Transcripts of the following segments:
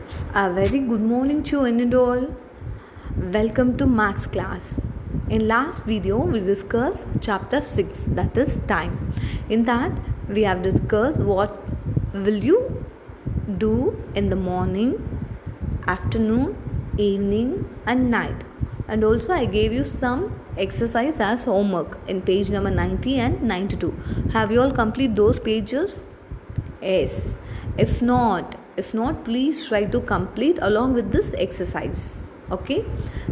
A very good morning to one and all. Welcome to Maths class. In last video we discussed chapter 6, that is time. In that we have discussed what will you do in the morning, afternoon, evening and night. And also I gave you some exercise as homework in page number 90 and 92. Have you all complete those pages? Yes. If not, please try to complete along with this exercise. Okay.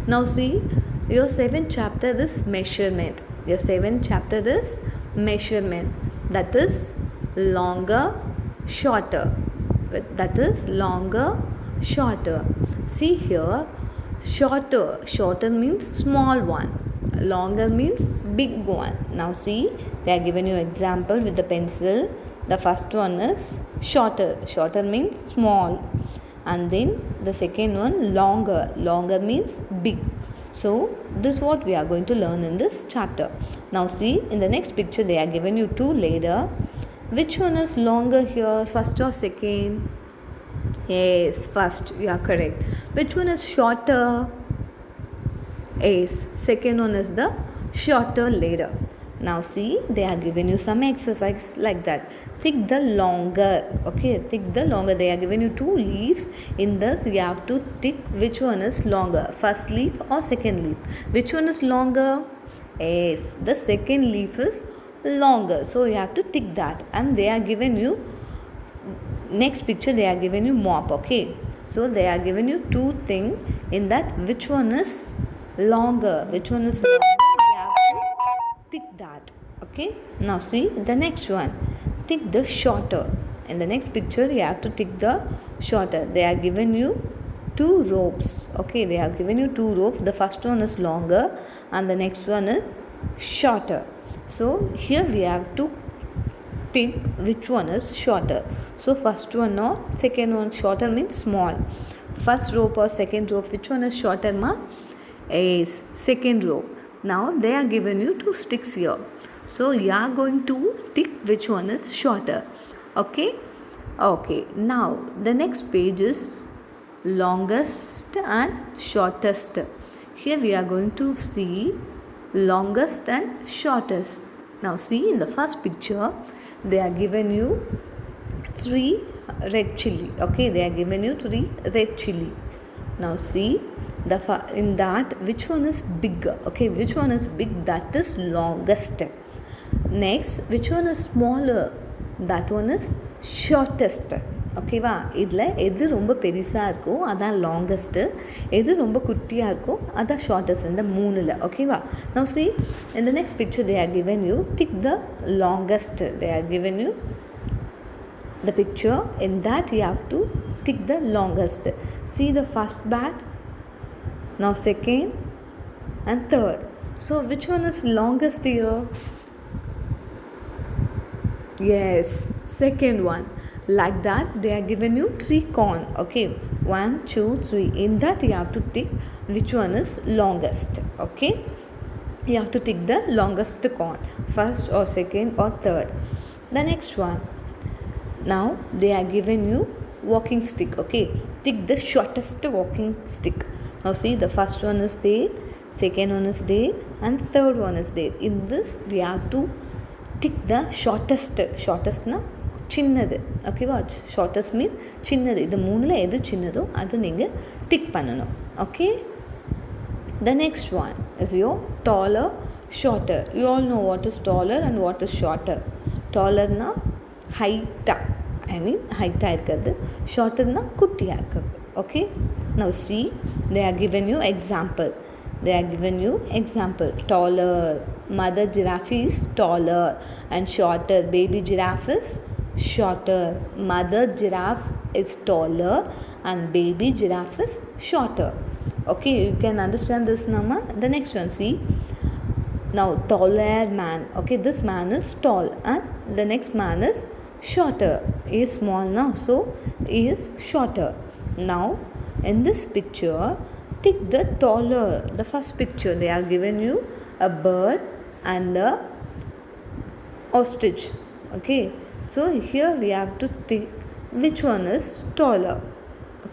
Now see, your seventh chapter is measurement. Your seventh chapter is measurement. That is longer, shorter. That is longer, shorter. See here, shorter means small one, longer means big one. Now see, they are given you example with the pencil. The first one is shorter means small, and then the second one longer means big. So this is what we are going to learn in this chapter. Now see, in the next picture they are given you two ladder. Which one is longer here, first or second? Yes, first, you are correct. Which one is shorter? Yes, second one is the shorter ladder. Now see, they are giving you some exercise like that. Take the longer. Okay, take the longer. They are giving you two leaves. In this, you have to tick which one is longer, first leaf or second leaf. Which one is longer? Yes, the second leaf is longer. So you have to tick that. And they are giving you, next picture they are giving you mop. Okay, so they are giving you two things. In that, which one is longer, which one is longer, you have to tick that. Okay, now see the next one, tick the shorter. In the next picture you have to tick the shorter. They are given you two ropes. Okay, they are given you two ropes. The first one is longer and the next one is shorter. So here we have to tick which one is shorter. So first one or second one, shorter means small. First rope or second rope, which one is shorter, ma? Is second rope. Now they are given you two sticks here. So you are going to tick which one is shorter. Okay. Now the next page is longest and shortest. Here we are going to see longest and shortest. Now see, in the first picture they are given you three red chili. Okay, they are given you three red chili. Now see, in that which one is bigger? Okay, which one is big? That is longest. Next, which one is smaller? That one is shortest. ஓகேவா, இதில் எது ரொம்ப பெருசாக இருக்கோ அதான் longest, எது ரொம்ப குட்டியாக இருக்கோ அதான் ஷார்ட்டஸ்ட். இந்த மூணில். ஓகேவா. Now see, in the next picture they are given you, tick the longest. They are given you the picture. In that you have to tick the longest. See the first bat, now second and third. So which one is longest here? Yes, second one. Like that they are given you three corn. Okay, 1 2 3. In that you have to tick which one is longest. Okay, you have to tick the longest corn, first or second or third. The next one, now they are given you walking stick. Okay, tick the shortest walking stick. Now see, the first one is there, second one is there and third one is there. In this we have to tick the shortest na சின்னது. ஓகேவா, shortest மீன் சின்னது. இது மூணில் எது சின்னதோ அது நீங்கள் tick பண்ணணும். Okay. The next one is your taller, shorter. You all know what is taller and what is shorter. டாலர்னா ஹைட்டாக, ஹைட்டாக இருக்கிறது. ஷார்ட்டர்னா குட்டியாக இருக்கிறது. Okay. Now see, they are given you example. Taller, mother giraffe is taller and shorter. Baby giraffe is shorter. Mother giraffe is taller and baby giraffe is shorter. Okay, you can understand this nama. The next one, see, now taller man. Okay, this man is tall and the next man is shorter. He is small now, so he is shorter. Now in this picture, tick the taller. The first picture they are given you a bird and a ostrich. Okay, so here we have to tick which one is taller.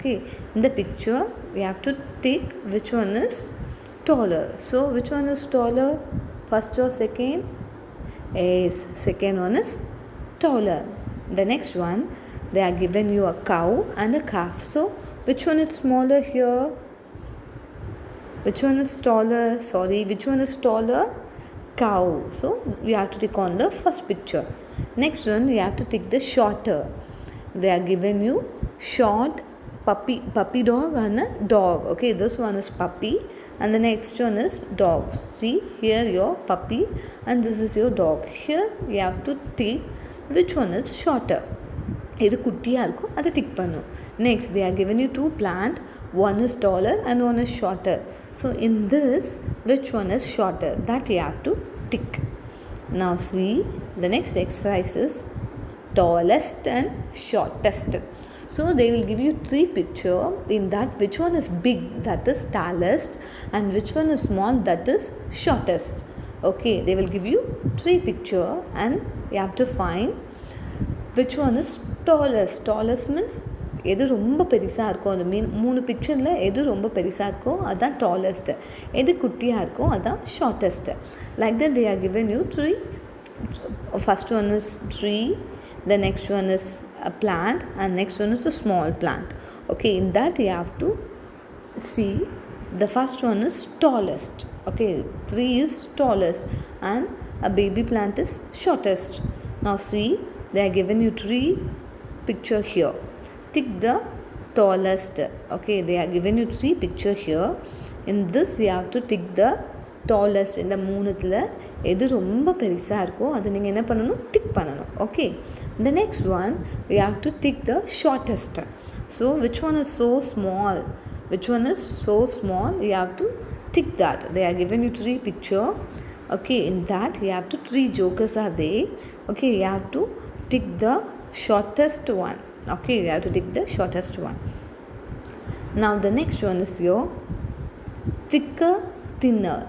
Okay, in the picture we have to take which one is taller. So which one is taller, first or second? Yes, second one is taller. The next one, they are given you a cow and a calf. So which one is smaller here? Which one is taller? Which one is taller? Cow. So you have to tick on the first picture. Next one, you have to tick the shorter. They are given you short puppy dog and a dog. Okay, this one is puppy and the next one is dog. See here your puppy and this is your dog. Here you have to tick which one is shorter. இது குட்டியாக இருக்கும் அதை tick பண்ணும். Next, they are given you two plant. One is taller and one is shorter. So in this, which one is shorter? That you have to tick. Now see, the next exercise is tallest and shortest. So they will give you three picture. In that, which one is big? That is tallest, and which one is small? That is shortest. Okay, they will give you three picture, and you have to find which one is tallest. Tallest means எது ரொம்ப பெருசாக இருக்கோ, அந்த மூணு பிக்சரில் எது ரொம்ப பெருசாக இருக்கோ அதுதான் டாலஸ்ட்டு, எது குட்டியாக இருக்கோ அதுதான் shortest. Like that they are given you three. First one is tree, the next one is a plant, and next one is a small plant. Okay, in that you have to see the first one is tallest. Okay, tree is tallest and a baby plant is shortest. Now see, they are given you three picture here. Tick the tallest. Okay, they are given you three picture here. In this you have to tick the tallest. இந்த மூணுத்தில் எது ரொம்ப பெருசாக இருக்கோ அதை நீங்கள் என்ன பண்ணணும், tick பண்ணணும். Okay, the next one we have to tick the shortest. So which one is so small? Which one is so small? You have to tick that. They are given you three picture. Okay, in that you have to three jokers are there. Okay, you have to tick the shortest one. Okay, you have to tick the shortest one. Now the next one is your thicker, thinner.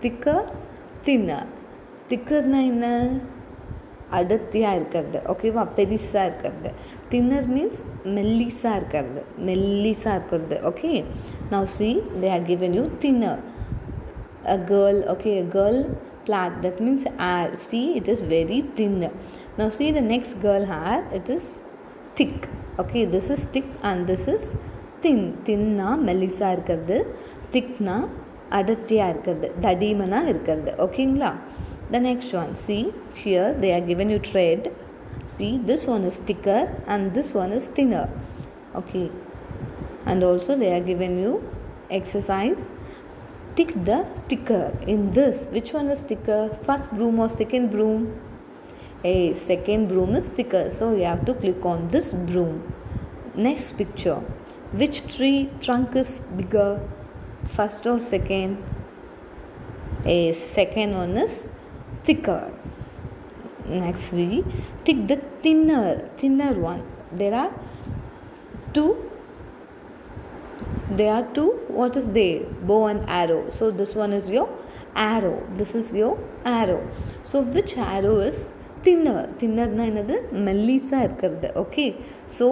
Thicker, thinner. திக்கர்னா என்ன, அடர்த்தியாக இருக்கிறது. ஓகேவா, பெருசாக இருக்கிறது. Thinner means மெல்லிஸாக இருக்கிறது. Okay, now see, they are given you thinner. A girl, okay, a girl plant, that means hair. See, it is very thin. Now see the next girl hair, it is thick. Okay, this is thick and this is thin. Thinna மெல்லிஸாக இருக்கிறது, thickனா அடர்த்தியாக இருக்கிறது, தடிமனாக இருக்கிறது. ஓகேங்களா. The next one, see here they are given you thread. See, this one is thicker and this one is thinner. Okay, and also they are given you exercise, tick the ticker. In this, which one is thicker, first broom or second broom? Second broom is thicker, so you have to click on this broom. Next picture, which tree trunk is bigger, first or second? Second one is thicker. Next tree, tick the thinner one. There are two, what is there, bow and arrow. So this one is your arrow, this is your arrow. So which arrow is thinner? Thinnerனா என்னது, மெல்லிஸா இருக்கிறது. Okay, so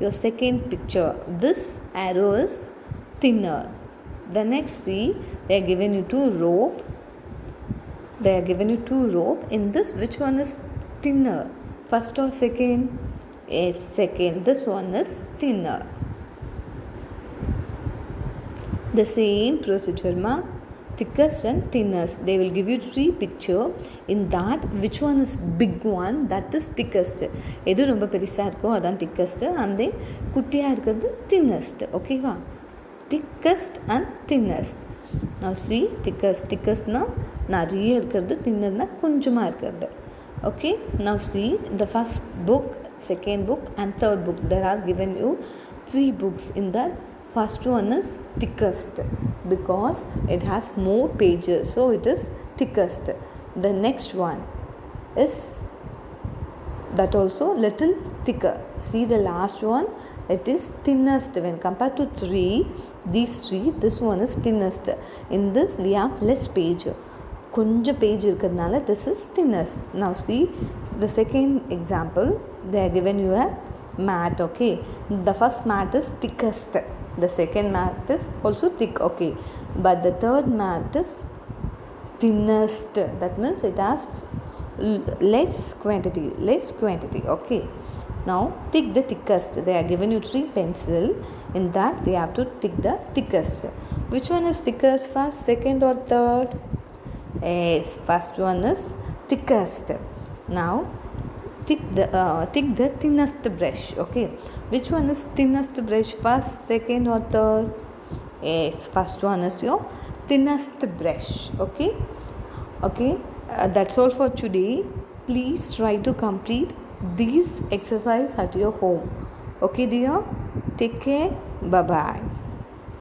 your second picture, this arrow is thinner. The next, see, they are given you two rope. In this, which one is thinner, first or second? Second. This one is thinner. The same procedure ma, thickest and thinnest. They will give you three picture. In that, which one is big one? That is thickest. எது ரொம்ப பெருசாக இருக்கோ அதான் thickest, and then குட்டியாக இருக்கிறது thinnest. ஓகேவா, thickest and thinnest. Now see, thickestனா நிறைய இருக்கிறது, thinnerனா கொஞ்சமாக இருக்கிறது. Okay, now see the first book, second book and third book. There are given you three books. In that, first one is thickest because it has more pages, so it is thickest. The next one is that also little thicker. See the last one, it is thinnest. When compared to these three, this one is thinnest. In this we have less page, கொஞ்சம் page இருக்கிறதுனால this is thinnest. Now see the second example, they are given you a mat. Okay, the first mat is thickest, the second mat is also thick. Okay, but the third mat is thinnest. That means it has less quantity. Okay, now tick the thickest. They are given you 3 pencil. In that we have to tick the thickest. Which one is thickest, first, second or third? Yes, first one is thickest. Now tick the thinnest brush. Okay, which one is thinnest brush, first, second or third? Yes, first one is your thinnest brush. Okay, that's all for today. Please try to complete these exercise at your home. Okay dear, take care, bye bye.